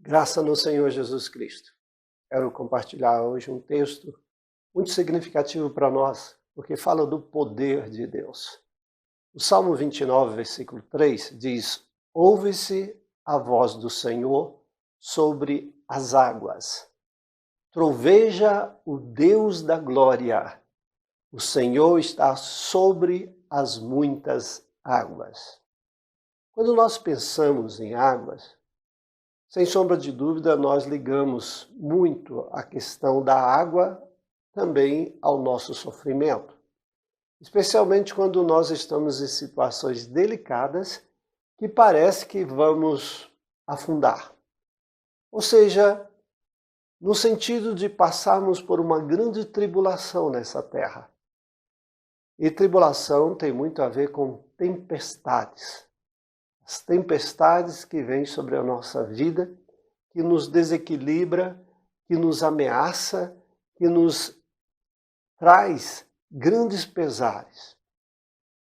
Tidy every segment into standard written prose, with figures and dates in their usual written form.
Graça no Senhor Jesus Cristo. Quero compartilhar hoje um texto muito significativo para nós, porque fala do poder de Deus. O Salmo 29, versículo 3 diz: Ouve-se a voz do Senhor sobre as águas. Troveja o Deus da glória. O Senhor está sobre as muitas águas. Quando nós pensamos em águas, sem sombra de dúvida, nós ligamos muito a questão da água também ao nosso sofrimento. Especialmente quando nós estamos em situações delicadas que parece que vamos afundar. Ou seja, no sentido de passarmos por uma grande tribulação nessa terra. E tribulação tem muito a ver com tempestades. As tempestades que vêm sobre a nossa vida, que nos desequilibra, que nos ameaça, que nos traz grandes pesares.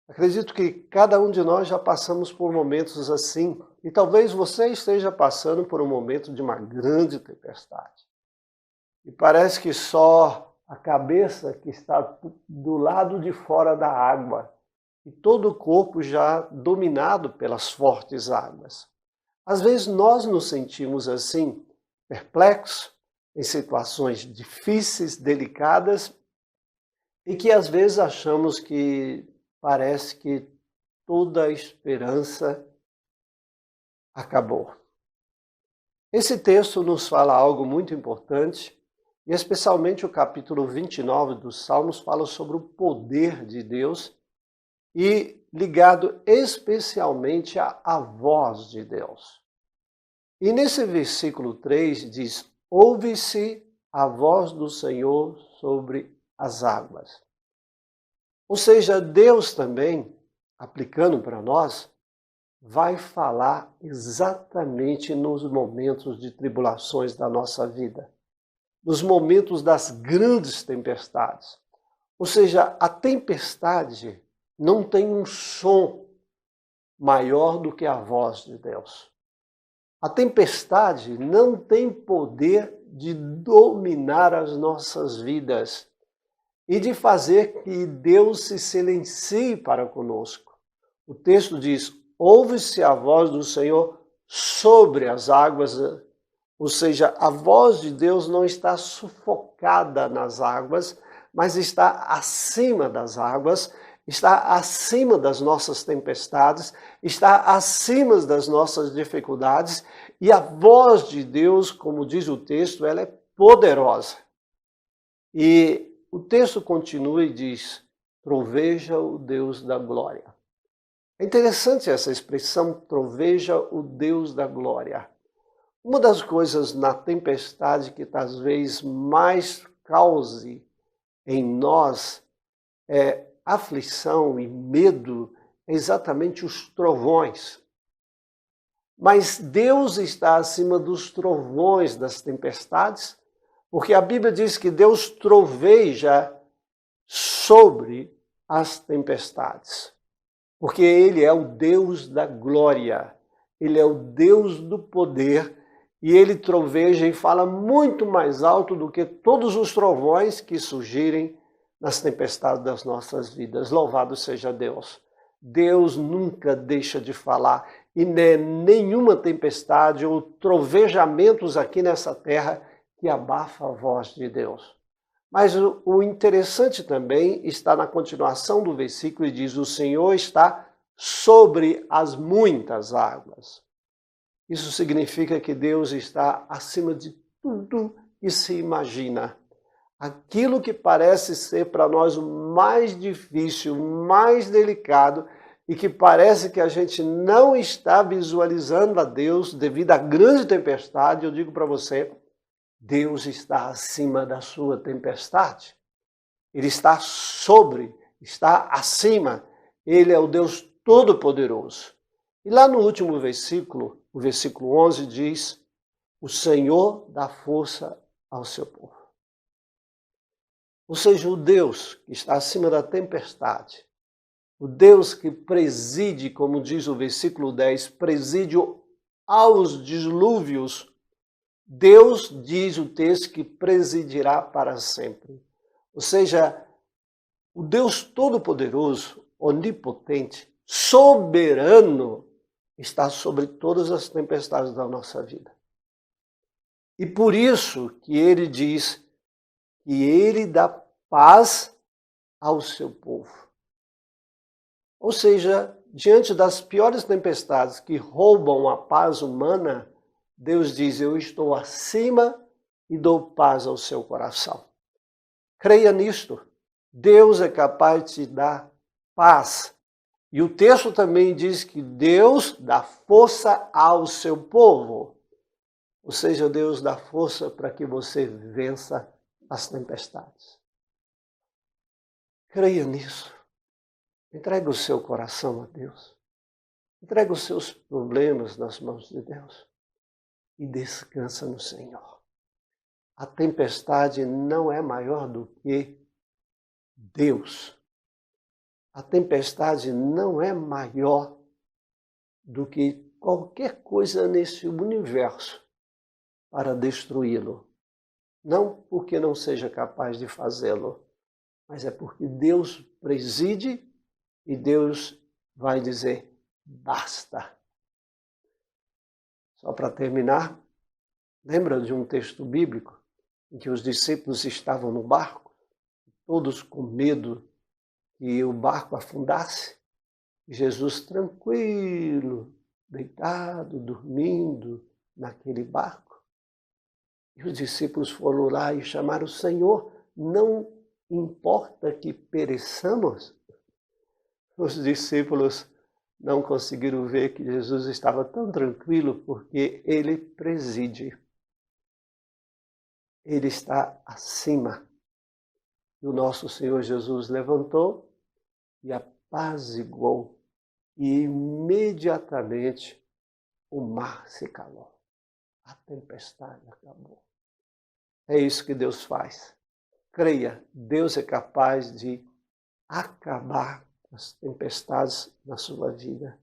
Acredito que cada um de nós já passamos por momentos assim, e talvez você esteja passando por um momento de uma grande tempestade. E parece que só a cabeça que está do lado de fora da água, e todo o corpo já dominado pelas fortes águas. Às vezes nós nos sentimos assim, perplexos, em situações difíceis, delicadas, e que às vezes achamos que parece que toda a esperança acabou. Esse texto nos fala algo muito importante, e especialmente o capítulo 29 dos Salmos fala sobre o poder de Deus, e ligado especialmente à voz de Deus. E nesse versículo 3 diz: Ouve-se a voz do Senhor sobre as águas. Ou seja, Deus também, aplicando para nós, vai falar exatamente nos momentos de tribulações da nossa vida, nos momentos das grandes tempestades. Ou seja, a tempestade não tem um som maior do que a voz de Deus. A tempestade não tem poder de dominar as nossas vidas e de fazer que Deus se silencie para conosco. O texto diz: ouve-se a voz do Senhor sobre as águas, ou seja, a voz de Deus não está sufocada nas águas, mas está acima das águas, está acima das nossas tempestades, está acima das nossas dificuldades, e a voz de Deus, como diz o texto, ela é poderosa. E o texto continua e diz: troveja o Deus da glória. É interessante essa expressão, troveja o Deus da glória. Uma das coisas na tempestade que talvez mais cause em nós aflição e medo é exatamente os trovões. Mas Deus está acima dos trovões, das tempestades, porque a Bíblia diz que Deus troveja sobre as tempestades. Porque Ele é o Deus da glória, Ele é o Deus do poder, e Ele troveja e fala muito mais alto do que todos os trovões que surgirem nas tempestades das nossas vidas. Louvado seja Deus. Deus nunca deixa de falar, e nenhuma tempestade ou trovejamentos aqui nessa terra que abafa a voz de Deus. Mas o interessante também está na continuação do versículo e diz: o Senhor está sobre as muitas águas. Isso significa que Deus está acima de tudo que se imagina. Aquilo que parece ser para nós o mais difícil, o mais delicado, e que parece que a gente não está visualizando a Deus devido à grande tempestade, eu digo para você, Deus está acima da sua tempestade. Ele está sobre, está acima. Ele é o Deus Todo-Poderoso. E lá no último versículo, o versículo 11 diz: o Senhor dá força ao seu povo. Ou seja, o Deus que está acima da tempestade, o Deus que preside, como diz o versículo 10, preside aos dilúvios Deus diz o texto que presidirá para sempre. Ou seja, o Deus Todo-Poderoso, onipotente, soberano, está sobre todas as tempestades da nossa vida. E por isso que ele diz que ele dá paz ao seu povo. Ou seja, diante das piores tempestades que roubam a paz humana, Deus diz, eu estou acima e dou paz ao seu coração. Creia nisto. Deus é capaz de te dar paz. E o texto também diz que Deus dá força ao seu povo. Ou seja, Deus dá força para que você vença as tempestades. Creia nisso. Entregue o seu coração a Deus. Entregue os seus problemas nas mãos de Deus. E descansa no Senhor. A tempestade não é maior do que Deus. A tempestade não é maior do que qualquer coisa nesse universo para destruí-lo. Não porque não seja capaz de fazê-lo, mas é porque Deus preside e Deus vai dizer, basta. Só para terminar, lembra de um texto bíblico em que os discípulos estavam no barco, todos com medo que o barco afundasse? E Jesus tranquilo, deitado, dormindo naquele barco. E os discípulos foram lá e chamaram o Senhor, não importa que pereçamos. Os discípulos não conseguiram ver que Jesus estava tão tranquilo porque ele preside. Ele está acima. E o nosso Senhor Jesus levantou e apaziguou. E imediatamente o mar se calou. A tempestade acabou. É isso que Deus faz. Creia, Deus é capaz de acabar as tempestades na sua vida.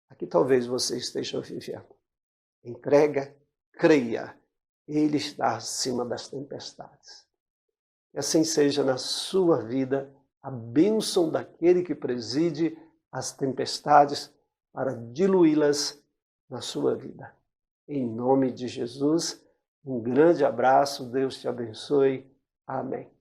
Aqui talvez você esteja vivendo. Entrega, creia. Ele está acima das tempestades. Que assim seja na sua vida a bênção daquele que preside as tempestades para diluí-las na sua vida. Em nome de Jesus, um grande abraço, Deus te abençoe. Amém.